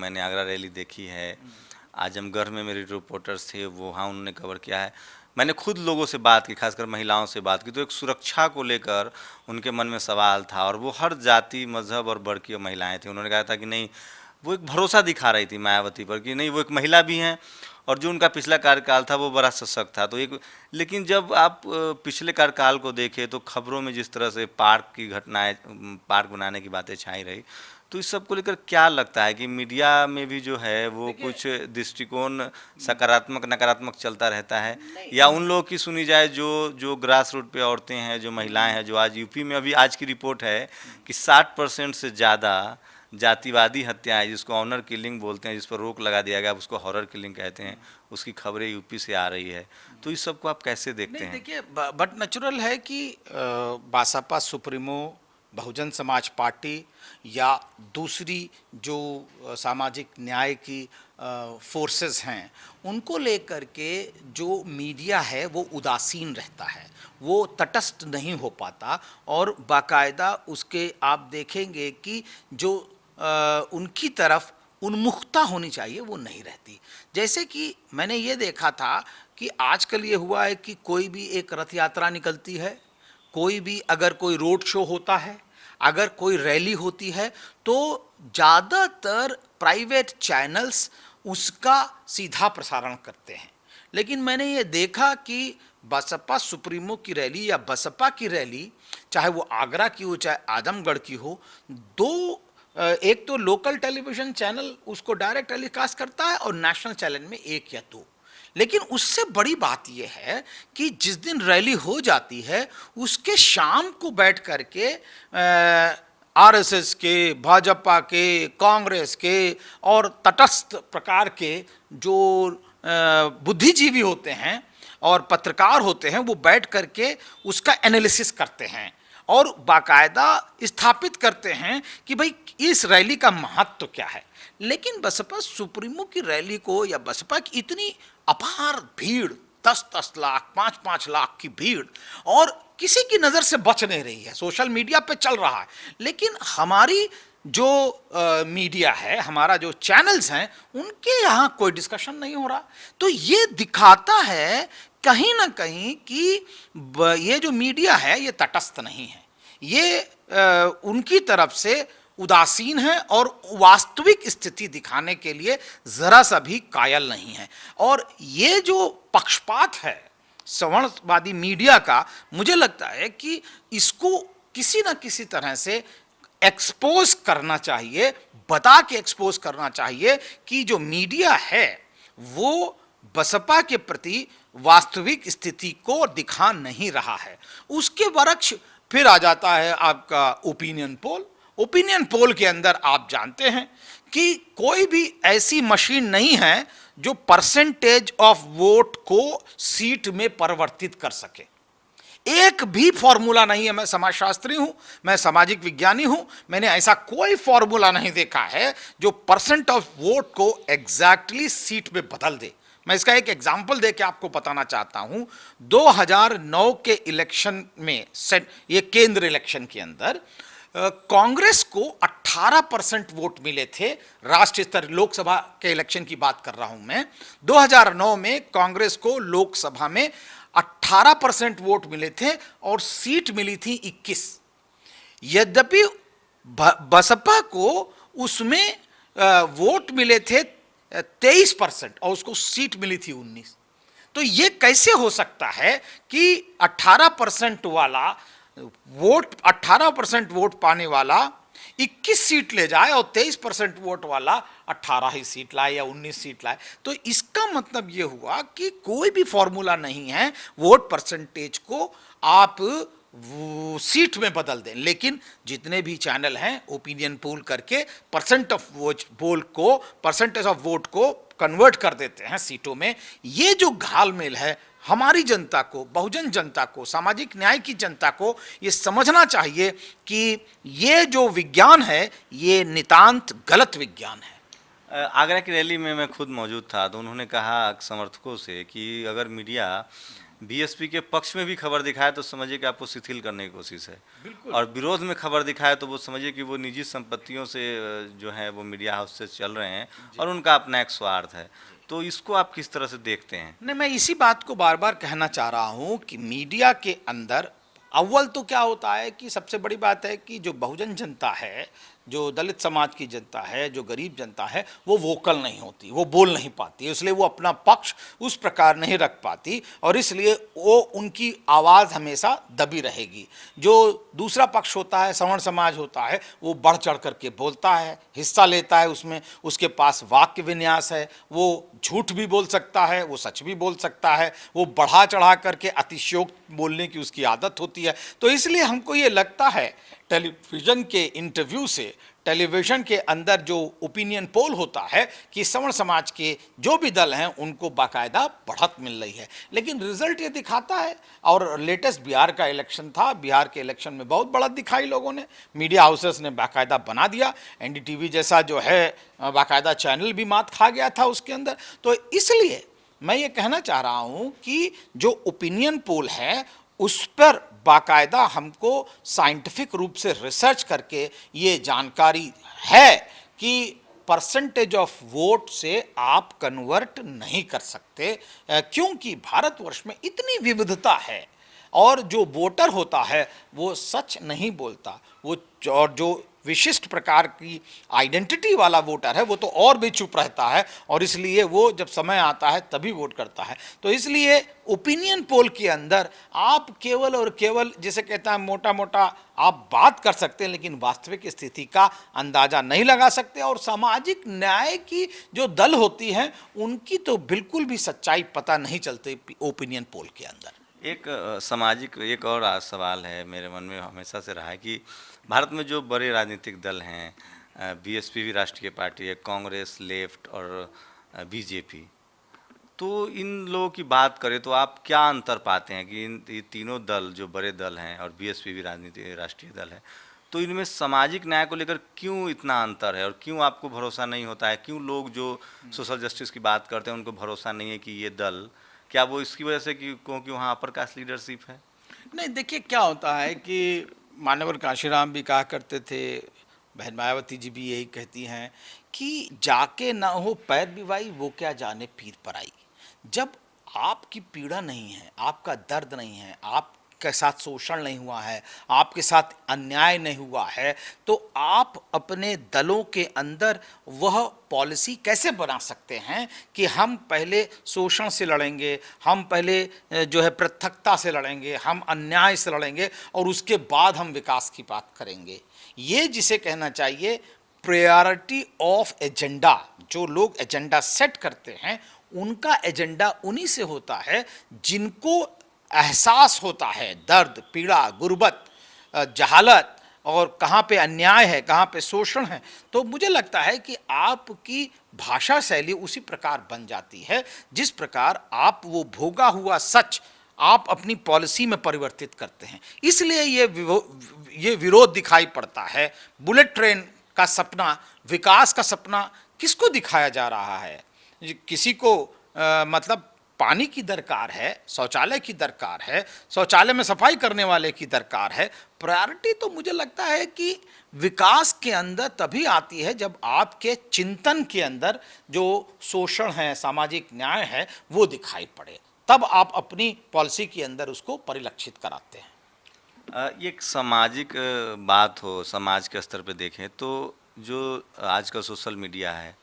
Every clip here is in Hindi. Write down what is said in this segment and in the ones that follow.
मैंने आगरा रैली देखी है, आजमगढ़ में मेरे रिपोर्टर्स थे, वो वहाँ उन्होंने कवर किया है। मैंने खुद लोगों से बात की, खासकर महिलाओं से बात की, तो एक सुरक्षा को लेकर उनके मन में सवाल था, और वो हर जाति मजहब और वर्ग की महिलाएं थी। उन्होंने कहा था कि नहीं, वो एक भरोसा दिखा रही थी मायावती पर कि नहीं, वो एक महिला भी हैं, और जो उनका पिछला कार्यकाल था वो बड़ा सशक्त था। तो एक, लेकिन जब आप पिछले कार्यकाल को देखें तो खबरों में जिस तरह से पार्क की घटनाएं, पार्क बनाने की बातें छाई रही, तो इस सब को लेकर क्या लगता है कि मीडिया में भी जो है वो कुछ दृष्टिकोण सकारात्मक नकारात्मक चलता रहता है, या उन लोगों की सुनी जाए जो जो ग्रास रूट पे औरतें हैं, जो महिलाएं हैं, जो आज यूपी में अभी आज की रिपोर्ट है कि 60% से ज़्यादा जातिवादी हत्याएं, जिसको ऑनर किलिंग बोलते हैं, जिस पर रोक लगा दिया गया, उसको हॉरर किलिंग कहते हैं, उसकी खबरें यूपी से आ रही है। तो इस सब को आप कैसे देखते हैं? देखिए, बट नेचुरल है कि बासपा सुप्रीमो, बहुजन समाज पार्टी या दूसरी जो सामाजिक न्याय की फोर्सेस हैं, उनको लेकर के जो मीडिया है वो उदासीन रहता है, वो तटस्थ नहीं हो पाता, और बाकायदा उसके आप देखेंगे कि जो उनकी तरफ उन्मुखता होनी चाहिए वो नहीं रहती। जैसे कि मैंने ये देखा था कि आजकल ये हुआ है कि कोई भी एक रथ यात्रा निकलती है, कोई भी अगर कोई रोड शो होता है, अगर कोई रैली होती है, तो ज़्यादातर प्राइवेट चैनल्स उसका सीधा प्रसारण करते हैं। लेकिन मैंने ये देखा कि बसपा सुप्रीमो की रैली या बसपा की रैली, चाहे वो आगरा की हो चाहे आजमगढ़ की हो, दो एक तो लोकल टेलीविज़न चैनल उसको डायरेक्ट टेलीकास्ट करता है और नेशनल चैनल में एक या दो। लेकिन उससे बड़ी बात यह है कि जिस दिन रैली हो जाती है उसके शाम को बैठ करके आरएसएस के, भाजपा के, कांग्रेस के और तटस्थ प्रकार के जो बुद्धिजीवी होते हैं और पत्रकार होते हैं, वो बैठ करके उसका एनालिसिस करते हैं और बाकायदा स्थापित करते हैं कि भाई इस रैली का महत्व क्या है। लेकिन बसपा सुप्रीमो की रैली को या बसपा की इतनी अपार भीड़, 10-10 लाख, 5-5 लाख की भीड़, और किसी की नज़र से बच नहीं रही है, सोशल मीडिया पे चल रहा है, लेकिन हमारी जो मीडिया है, हमारा जो चैनल्स हैं, उनके यहाँ कोई डिस्कशन नहीं हो रहा। तो ये दिखाता है कहीं ना कहीं कि ये जो मीडिया है ये तटस्थ नहीं है, ये उनकी तरफ से उदासीन है और वास्तविक स्थिति दिखाने के लिए जरा सा भी कायल नहीं है। और ये जो पक्षपात है सवर्णवादी मीडिया का, मुझे लगता है कि इसको किसी न किसी तरह से एक्सपोज करना चाहिए, बता के एक्सपोज करना चाहिए कि जो मीडिया है वो बसपा के प्रति वास्तविक स्थिति को दिखा नहीं रहा है। उसके वरक्ष फिर आ जाता है आपका ओपिनियन पोल। ओपिनियन पोल के अंदर आप जानते हैं कि कोई भी ऐसी मशीन नहीं है जो परसेंटेज ऑफ वोट को सीट में परिवर्तित कर सके। एक भी फॉर्मूला नहीं है। मैं समाजशास्त्री हूं, मैं सामाजिक विज्ञानी हूं, मैंने ऐसा कोई फॉर्मूला नहीं देखा है जो परसेंट ऑफ वोट को एग्जैक्टली सीट में बदल दे। मैं इसका एक एग्जाम्पल दे के आपको बताना चाहता हूं। 2009 के इलेक्शन में, ये केंद्र इलेक्शन के अंदर कांग्रेस को 18% वोट मिले थे। राष्ट्रीय स्तर लोकसभा के इलेक्शन की बात कर रहा हूं मैं। 2009 में कांग्रेस को लोकसभा में 18% वोट मिले थे और सीट मिली थी 21। यद्यपि बसपा को उसमें वोट मिले थे 23% और उसको सीट मिली थी 19। तो ये कैसे हो सकता है कि 18% वाला वोट, 18% वोट पाने वाला 21 सीट ले जाए और 23% वोट वाला 18 ही सीट लाए या 19 सीट लाए? तो इसका मतलब यह हुआ कि कोई भी फॉर्मूला नहीं है वोट परसेंटेज को आप सीट में बदल दें। लेकिन जितने भी चैनल हैं ओपिनियन पोल करके परसेंट ऑफ वोट को, परसेंटेज ऑफ वोट को कन्वर्ट कर देते हैं सीटों में। ये जो घालमेल है, हमारी जनता को, बहुजन जनता को, सामाजिक न्याय की जनता को ये समझना चाहिए कि ये जो विज्ञान है ये नितांत गलत विज्ञान है। आगरा की रैली में मैं खुद मौजूद था, तो उन्होंने कहा समर्थकों से कि अगर मीडिया बीएसपी के पक्ष में भी खबर दिखाए तो समझिए कि आपको शिथिल करने की कोशिश है, बिल्कुल। और विरोध में खबर दिखाए तो वो समझिए कि वो निजी संपत्तियों से जो है वो मीडिया हाउस से चल रहे हैं और उनका अपना एक स्वार्थ है। तो इसको आप किस तरह से देखते हैं? नहीं, मैं इसी बात को बार बार कहना चाह रहा हूं कि मीडिया के अंदर अव्वल तो क्या होता है कि सबसे बड़ी बात है कि जो बहुजन जनता है, जो दलित समाज की जनता है, जो गरीब जनता है, वो वोकल नहीं होती, वो बोल नहीं पाती, इसलिए वो अपना पक्ष उस प्रकार नहीं रख पाती और इसलिए वो उनकी आवाज़ हमेशा दबी रहेगी। जो दूसरा पक्ष होता है, सवर्ण समाज होता है, वो बढ़ चढ़ करके बोलता है, हिस्सा लेता है उसमें, उसके पास वाक्य विन्यास है, वो झूठ भी बोल सकता है, वो सच भी बोल सकता है, वो बढ़ा चढ़ा करके अतिशयोक्त बोलने की उसकी आदत होती है। तो इसलिए हमको ये लगता है टेलीविज़न के इंटरव्यू से, टेलीविज़न के अंदर जो ओपिनियन पोल होता है कि सवर्ण समाज के जो भी दल हैं उनको बाकायदा बढ़त मिल रही है, लेकिन रिजल्ट ये दिखाता है। और लेटेस्ट बिहार का इलेक्शन था, बिहार के इलेक्शन में बहुत बढ़त दिखाई लोगों ने, मीडिया हाउसेस ने बाकायदा बना दिया, एनडीटीवी जैसा जो है बाकायदा चैनल भी मात खा गया था उसके अंदर। तो इसलिए मैं ये कहना चाह रहा हूँ कि जो ओपिनियन पोल है उस पर बाकायदा हमको साइंटिफिक रूप से रिसर्च करके ये जानकारी है कि परसेंटेज ऑफ वोट से आप कन्वर्ट नहीं कर सकते, क्योंकि भारतवर्ष में इतनी विविधता है और जो वोटर होता है वो सच नहीं बोलता, वो और जो विशिष्ट प्रकार की आइडेंटिटी वाला वोटर है वो तो और भी चुप रहता है और इसलिए वो जब समय आता है तभी वोट करता है। तो इसलिए ओपिनियन पोल के अंदर आप केवल और केवल जिसे कहता है मोटा मोटा आप बात कर सकते हैं, लेकिन वास्तविक स्थिति का अंदाज़ा नहीं लगा सकते। और सामाजिक न्याय की जो दल होती हैं उनकी तो बिल्कुल भी सच्चाई पता नहीं चलती ओपिनियन पोल के अंदर। एक सामाजिक एक और आज सवाल है मेरे मन में हमेशा से रहा है कि भारत में जो बड़े राजनीतिक दल हैं, बीएसपी भी राष्ट्रीय पार्टी है, कांग्रेस, लेफ्ट और बीजेपी, तो इन लोगों की बात करें तो आप क्या अंतर पाते हैं कि इन ये तीनों दल जो बड़े दल हैं और बीएसपी भी राजनीतिक राष्ट्रीय दल है, तो इनमें सामाजिक न्याय को लेकर क्यों इतना अंतर है और क्यों आपको भरोसा नहीं होता है? क्यों लोग जो सोशल जस्टिस की बात करते हैं उनको भरोसा नहीं है कि ये दल, क्या वो इसकी वजह से कि क्योंकि वहाँ अपर कास्ट लीडरशिप है? नहीं, देखिए क्या होता है कि मानवर काशीराम भी कहा करते थे, बहन मायावती जी भी यही कहती हैं कि जाके ना हो पैर बिवाई वो क्या जाने पीर पर आई। जब आपकी पीड़ा नहीं है, आपका दर्द नहीं है, आपके साथ शोषण नहीं हुआ है, आपके साथ अन्याय नहीं हुआ है, तो आप अपने दलों के अंदर वह पॉलिसी कैसे बना सकते हैं कि हम पहले शोषण से लड़ेंगे, हम पहले जो है पृथकता से लड़ेंगे, हम अन्याय से लड़ेंगे और उसके बाद हम विकास की बात करेंगे। ये जिसे कहना चाहिए प्रायोरिटी ऑफ एजेंडा। जो लोग एजेंडा सेट करते हैं उनका एजेंडा उन्हीं से होता है जिनको एहसास होता है दर्द, पीड़ा, गुर्बत, जहालत और कहाँ पे अन्याय है, कहाँ पे शोषण है। तो मुझे लगता है कि आपकी भाषा शैली उसी प्रकार बन जाती है जिस प्रकार आप वो भोगा हुआ सच आप अपनी पॉलिसी में परिवर्तित करते हैं। इसलिए ये विरोध दिखाई पड़ता है। बुलेट ट्रेन का सपना, विकास का सपना किसको दिखाया जा रहा है? किसी को मतलब पानी की दरकार है, शौचालय की दरकार है, शौचालय में सफाई करने वाले की दरकार है। प्रायोरिटी तो मुझे लगता है कि विकास के अंदर तभी आती है जब आपके चिंतन के अंदर जो शोषण है, सामाजिक न्याय है, वो दिखाई पड़े, तब आप अपनी पॉलिसी के अंदर उसको परिलक्षित कराते हैं। ये एक सामाजिक बात हो, समाज के स्तर पे देखें तो जो आज का सोशल मीडिया है,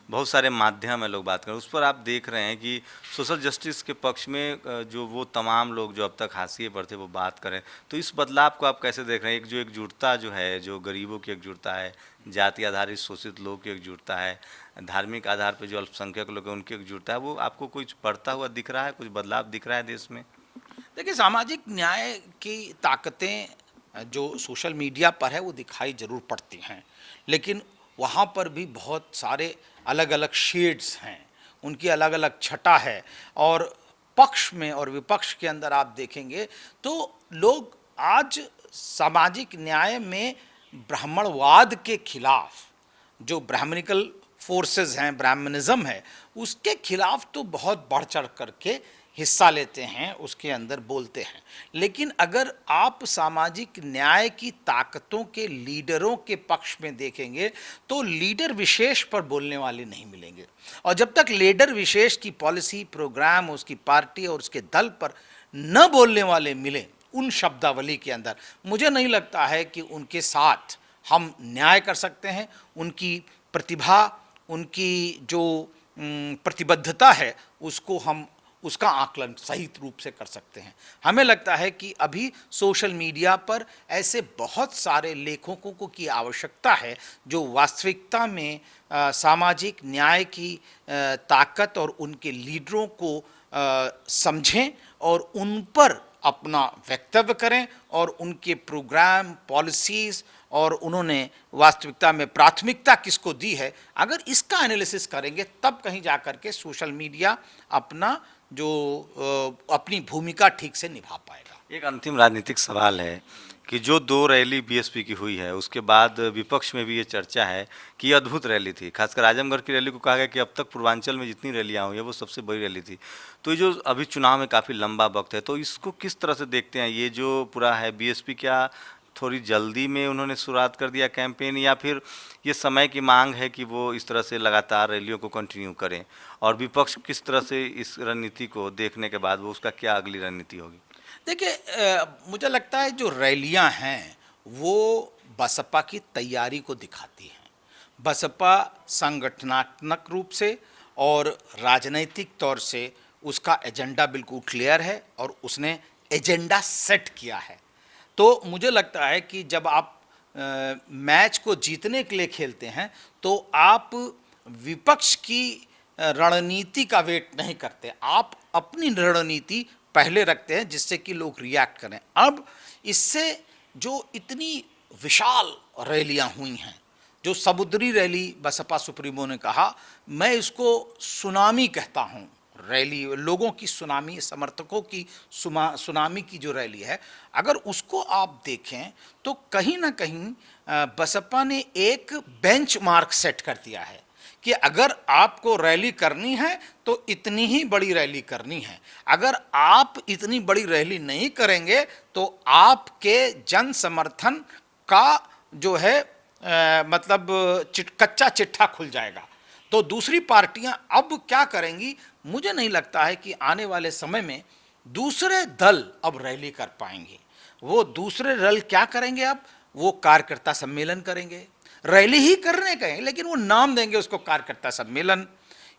बहुत सारे माध्यम है लोग बात करें, उस पर आप देख रहे हैं कि सोशल जस्टिस के पक्ष में जो वो तमाम लोग जो अब तक हाशिए पर थे वो बात करें, तो इस बदलाव को आप कैसे देख रहे हैं? एक जो एकजुटता जो है, जो गरीबों की एकजुटता है, जाति आधारित शोषित लोगों की एकजुटता है, धार्मिक आधार पर जो अल्पसंख्यक लोग हैं उनकी एकजुटता है, वो आपको कुछ बढ़ता हुआ दिख रहा है, कुछ बदलाव दिख रहा है देश में? देखिए, सामाजिक न्याय की ताकतें जो सोशल मीडिया पर है वो दिखाई जरूर पड़ती हैं, लेकिन वहाँ पर भी बहुत सारे अलग अलग शेड्स हैं, उनकी अलग अलग छटा है। और पक्ष में और विपक्ष के अंदर आप देखेंगे तो लोग आज सामाजिक न्याय में ब्राह्मणवाद के खिलाफ, जो ब्राह्मणिकल फोर्सेस हैं, ब्राह्मणिज्म है, उसके खिलाफ तो बहुत बढ़ चढ़ करके हिस्सा लेते हैं, उसके अंदर बोलते हैं। लेकिन अगर आप सामाजिक न्याय की ताकतों के लीडरों के पक्ष में देखेंगे तो लीडर विशेष पर बोलने वाले नहीं मिलेंगे। और जब तक लीडर विशेष की पॉलिसी, प्रोग्राम, उसकी पार्टी और उसके दल पर न बोलने वाले मिले उन शब्दावली के अंदर, मुझे नहीं लगता है कि उनके साथ हम न्याय कर सकते हैं। उनकी प्रतिभा, उनकी जो प्रतिबद्धता है, उसको हम उसका आकलन सही रूप से कर सकते हैं। हमें लगता है कि अभी सोशल मीडिया पर ऐसे बहुत सारे लेखकों को की आवश्यकता है जो वास्तविकता में सामाजिक न्याय की ताकत और उनके लीडरों को समझें और उन पर अपना वक्तव्य करें और उनके प्रोग्राम, पॉलिसीज़ और उन्होंने वास्तविकता में प्राथमिकता किसको दी है, अगर इसका एनालिसिस करेंगे तब कहीं जाकर के सोशल मीडिया अपना जो अपनी भूमिका ठीक से निभा पाएगा। एक अंतिम राजनीतिक सवाल है कि जो 2 रैली बीएसपी की हुई है, उसके बाद विपक्ष में भी ये चर्चा है कि ये अद्भुत रैली थी। खासकर आजमगढ़ की रैली को कहा गया कि अब तक पूर्वांचल में जितनी रैलियां हुई है वो सबसे बड़ी रैली थी। तो ये जो अभी चुनाव में काफ़ी लंबा वक्त है, तो इसको किस तरह से देखते हैं? ये जो पूरा है बीएसपी, क्या थोड़ी जल्दी में उन्होंने शुरुआत कर दिया कैंपेन, या फिर ये समय की मांग है कि वो इस तरह से लगातार रैलियों को कंटिन्यू करें? और विपक्ष किस तरह से इस रणनीति को देखने के बाद वो उसका क्या अगली रणनीति होगी? देखिए, मुझे लगता है जो रैलियां हैं वो बसपा की तैयारी को दिखाती हैं। बसपा संगठनात्मक रूप से और राजनीतिक तौर से उसका एजेंडा बिल्कुल क्लियर है और उसने एजेंडा सेट किया है। तो मुझे लगता है कि जब आप मैच को जीतने के लिए खेलते हैं तो आप विपक्ष की रणनीति का वेट नहीं करते, आप अपनी रणनीति पहले रखते हैं जिससे कि लोग रिएक्ट करें। अब इससे जो इतनी विशाल रैलियां हुई हैं, जो समुद्री रैली बसपा सुप्रीमो ने कहा, मैं इसको सुनामी कहता हूं। रैली, लोगों की सुनामी, समर्थकों की सुनामी की जो रैली है, अगर उसको आप देखें तो कहीं ना कहीं बसपा ने एक बेंचमार्क सेट कर दिया है कि अगर आपको रैली करनी है तो इतनी ही बड़ी रैली करनी है। अगर आप इतनी बड़ी रैली नहीं करेंगे तो आपके जन समर्थन का जो है मतलब कच्चा चिट्ठा खुल जाएगा। तो दूसरी पार्टियां अब क्या करेंगी, मुझे नहीं लगता है कि आने वाले समय में दूसरे दल अब रैली कर पाएंगे। वो दूसरे दल क्या करेंगे, अब वो कार्यकर्ता सम्मेलन करेंगे। रैली ही करने का है लेकिन वो नाम देंगे उसको कार्यकर्ता सम्मेलन,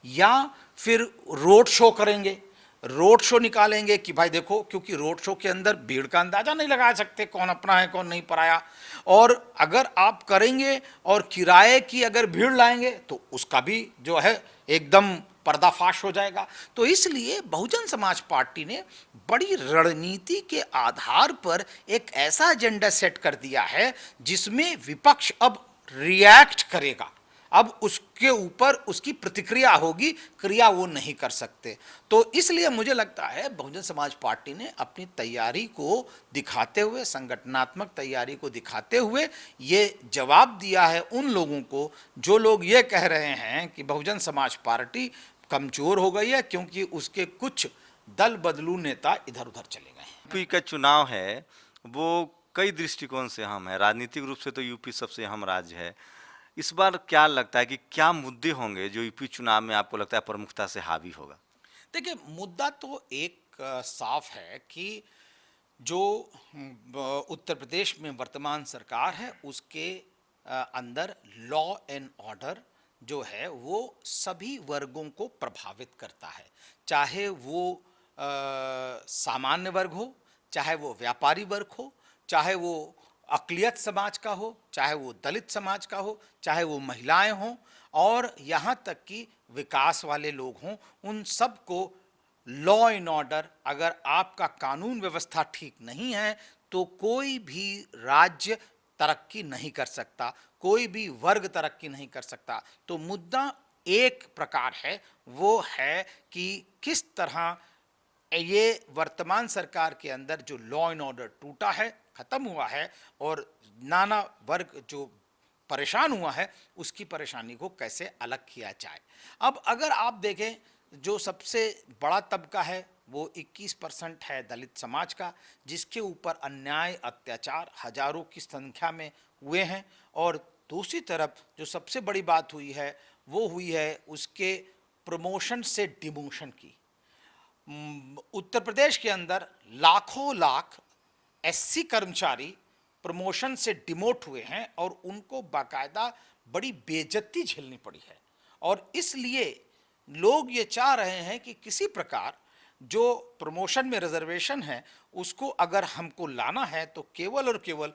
या फिर रोड शो करेंगे। रोड शो निकालेंगे कि भाई देखो, क्योंकि रोड शो के अंदर भीड़ का अंदाजा नहीं लगा सकते कौन अपना है कौन नहीं पराया, और अगर आप करेंगे और किराए की अगर भीड़ लाएंगे तो उसका भी जो है एकदम पर्दाफाश हो जाएगा। तो इसलिए बहुजन समाज पार्टी ने बड़ी रणनीति के आधार पर एक ऐसा एजेंडा सेट कर दिया है जिसमें विपक्ष अब रिएक्ट करेगा, अब उसके ऊपर उसकी प्रतिक्रिया होगी, क्रिया वो नहीं कर सकते। तो इसलिए मुझे लगता है बहुजन समाज पार्टी ने अपनी तैयारी को दिखाते हुए, संगठनात्मक तैयारी को दिखाते हुए ये जवाब दिया है उन लोगों को जो लोग ये कह रहे हैं कि बहुजन समाज पार्टी कमजोर हो गई है क्योंकि उसके कुछ दल बदलू नेता इधर उधर चले गए हैं। यूपी का चुनाव है वो कई दृष्टिकोण से अहम है। राजनीतिक रूप से तो यूपी सबसे अहम राज्य है। इस बार क्या लगता है कि क्या मुद्दे होंगे जो यूपी चुनाव में आपको लगता है प्रमुखता से हावी होगा? देखिए, मुद्दा तो एक साफ है कि जो उत्तर प्रदेश में वर्तमान सरकार है उसके अंदर लॉ एंड ऑर्डर जो है वो सभी वर्गों को प्रभावित करता है, चाहे वो सामान्य वर्ग हो, चाहे वो व्यापारी वर्ग हो, चाहे वो अक़लियत समाज का हो, चाहे वो दलित समाज का हो, चाहे वो महिलाएं हों, और यहाँ तक कि विकास वाले लोग हों, उन सब को लॉ एंड ऑर्डर, अगर आपका कानून व्यवस्था ठीक नहीं है तो कोई भी राज्य तरक्की नहीं कर सकता, कोई भी वर्ग तरक्की नहीं कर सकता। तो मुद्दा एक प्रकार है, वो है कि किस तरह ये वर्तमान सरकार के अंदर जो लॉ एंड ऑर्डर टूटा है, खत्म हुआ है, और नाना वर्ग जो परेशान हुआ है उसकी परेशानी को कैसे अलग किया जाए। अब अगर आप देखें, जो सबसे बड़ा तबका है वो 21% है दलित समाज का, जिसके ऊपर अन्याय अत्याचार हजारों की संख्या में हुए हैं। और दूसरी तरफ जो सबसे बड़ी बात हुई है वो हुई है उसके प्रमोशन से डिमोशन की। उत्तर प्रदेश के अंदर लाखों लाख एससी कर्मचारी प्रमोशन से डिमोट हुए हैं और उनको बाकायदा बड़ी बेइज्जती झेलनी पड़ी है। और इसलिए लोग ये चाह रहे हैं कि किसी प्रकार जो प्रमोशन में रिजर्वेशन है उसको अगर हमको लाना है तो केवल और केवल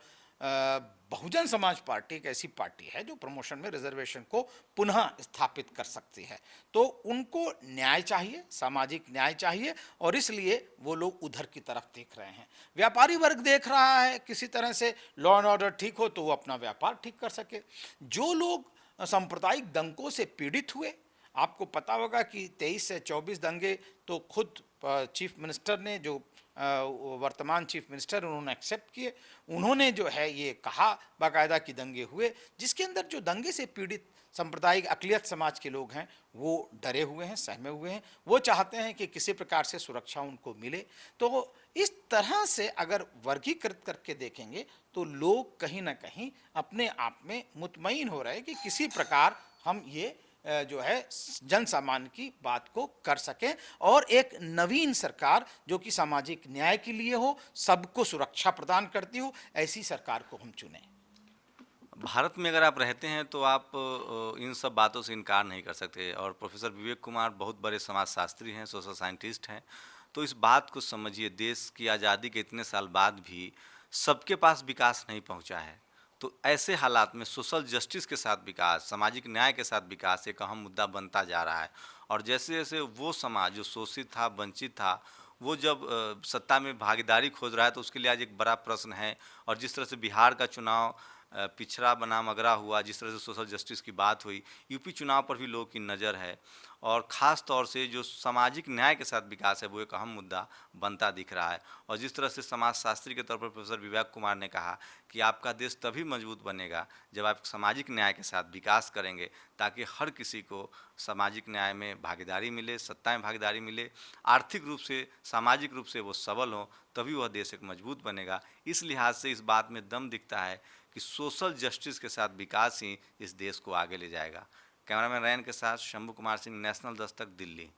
बहुजन समाज पार्टी एक ऐसी पार्टी है जो प्रमोशन में रिजर्वेशन को पुनः स्थापित कर सकती है। तो उनको न्याय चाहिए, सामाजिक न्याय चाहिए, और इसलिए वो लोग उधर की तरफ देख रहे हैं। व्यापारी वर्ग देख रहा है किसी तरह से लॉ एंड ऑर्डर ठीक हो तो वो अपना व्यापार ठीक कर सके। जो लोग सांप्रदायिक दंगों से पीड़ित हुए, आपको पता होगा कि 23 से 24 दंगे तो खुद चीफ मिनिस्टर ने, जो वर्तमान चीफ मिनिस्टर, उन्होंने एक्सेप्ट किए। उन्होंने जो है ये कहा बाकायदा कि दंगे हुए, जिसके अंदर जो दंगे से पीड़ित सांप्रदायिक अक़लियत समाज के लोग हैं वो डरे हुए हैं, सहमे हुए हैं। वो चाहते हैं कि किसी प्रकार से सुरक्षा उनको मिले। तो इस तरह से अगर वर्गीकृत करके देखेंगे तो लोग कहीं ना कहीं अपने आप में मुतमईन हो रहे हैं कि किसी प्रकार हम ये जो है जन सामान्य की बात को कर सकें और एक नवीन सरकार जो कि सामाजिक न्याय के लिए हो, सबको सुरक्षा प्रदान करती हो, ऐसी सरकार को हम चुनें। भारत में अगर आप रहते हैं तो आप इन सब बातों से इनकार नहीं कर सकते। और प्रोफेसर विवेक कुमार बहुत बड़े समाजशास्त्री हैं, सोशल साइंटिस्ट हैं। तो इस बात को समझिए, देश की आज़ादी के इतने साल बाद भी सबके पास विकास नहीं पहुंचा है। तो ऐसे हालात में सोशल जस्टिस के साथ विकास, सामाजिक न्याय के साथ विकास एक अहम मुद्दा बनता जा रहा है। और जैसे जैसे वो समाज जो शोषित था, वंचित था, वो जब सत्ता में भागीदारी खोज रहा है तो उसके लिए आज एक बड़ा प्रश्न है। और जिस तरह से बिहार का चुनाव पिछड़ा बनाम अगरा हुआ, जिस तरह से सोशल जस्टिस की बात हुई, यूपी चुनाव पर भी लोगों की नज़र है। और ख़ास तौर से जो सामाजिक न्याय के साथ विकास है वो एक अहम मुद्दा बनता दिख रहा है। और जिस तरह से समाजशास्त्री के तौर पर प्रोफेसर विवेक कुमार ने कहा कि आपका देश तभी मजबूत बनेगा जब आप सामाजिक न्याय के साथ विकास करेंगे, ताकि हर किसी को सामाजिक न्याय में भागीदारी मिले, सत्ता में भागीदारी मिले, आर्थिक रूप से, सामाजिक रूप से वो सबल हों, तभी वह देश एक मजबूत बनेगा। इस लिहाज से इस बात में दम दिखता है कि सोशल जस्टिस के साथ विकास ही इस देश को आगे ले जाएगा। कैमरामैन रैन के साथ शंभू कुमार सिंह, नेशनल दस्तक, दिल्ली।